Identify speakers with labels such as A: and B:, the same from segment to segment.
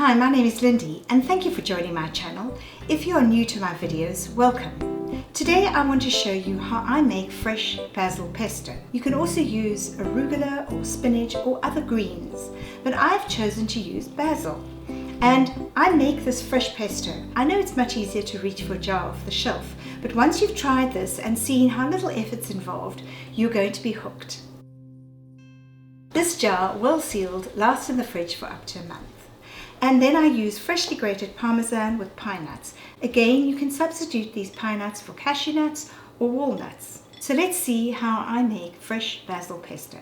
A: Hi, my name is Lindy and thank you for joining my channel. If you are new to my videos, welcome. Today I want to show you how I make fresh basil pesto. You can also use arugula or spinach or other greens, but I've chosen to use basil. And I make this fresh pesto. I know it's much easier to reach for a jar off the shelf, but once you've tried this and seen how little effort's involved, you're going to be hooked. This jar, well sealed, lasts in the fridge for up to a month. And then I use freshly grated parmesan with pine nuts. Again, you can substitute these pine nuts for cashew nuts or walnuts. So let's see how I make fresh basil pesto.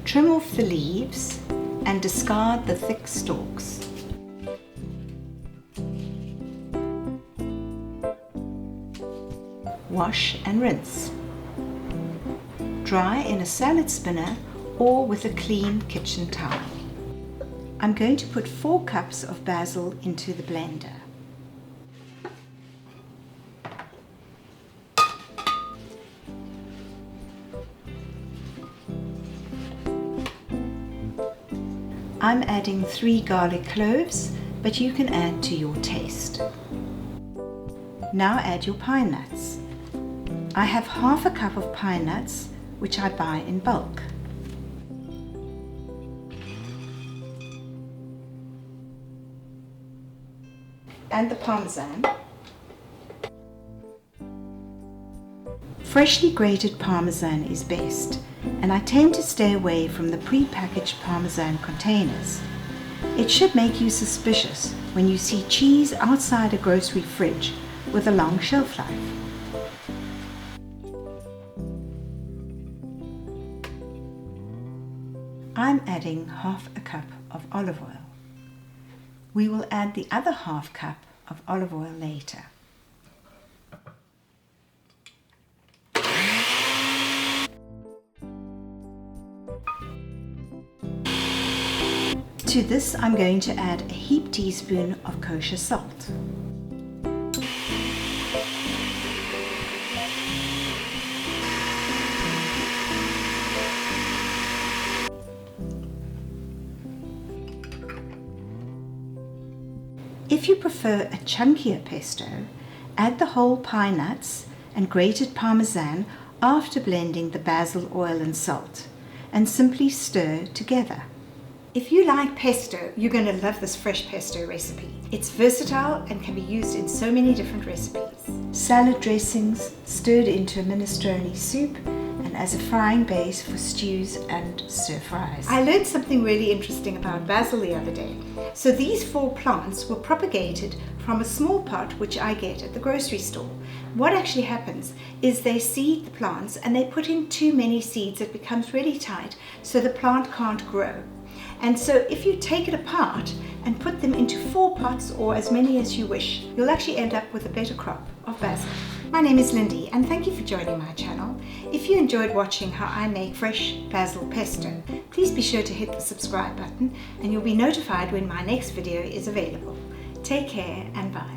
A: Trim off the leaves and discard the thick stalks. Wash and rinse. Dry in a salad spinner or with a clean kitchen towel. I'm going to put 4 cups of basil into the blender. I'm adding 3 garlic cloves, but you can add to your taste. Now add your pine nuts. I have half a cup of pine nuts, which I buy in bulk. And the parmesan. Freshly grated parmesan is best, and I tend to stay away from the pre-packaged parmesan containers. It should make you suspicious when you see cheese outside a grocery fridge with a long shelf life. I'm adding half a cup of olive oil. We will add the other half cup of olive oil later. To this I'm going to add a heaped teaspoon of kosher salt. If you prefer a chunkier pesto, add the whole pine nuts and grated parmesan after blending the basil oil and salt, and simply stir together. If you like pesto, you're going to love this fresh pesto recipe. It's versatile and can be used in so many different recipes. Salad dressings, stirred into a minestrone soup, and as a frying base for stews and stir fries. I learned something really interesting about basil the other day. So these 4 plants were propagated from a small pot which I get at the grocery store. What actually happens is they seed the plants and they put in too many seeds. It becomes really tight, so the plant can't grow. And so if you take it apart and put them into 4 pots or as many as you wish, you'll actually end up with a better crop of basil. My name is Lindy and thank you for joining my channel. If you enjoyed watching how I make fresh basil pesto, please be sure to hit the subscribe button and you'll be notified when my next video is available. Take care and bye.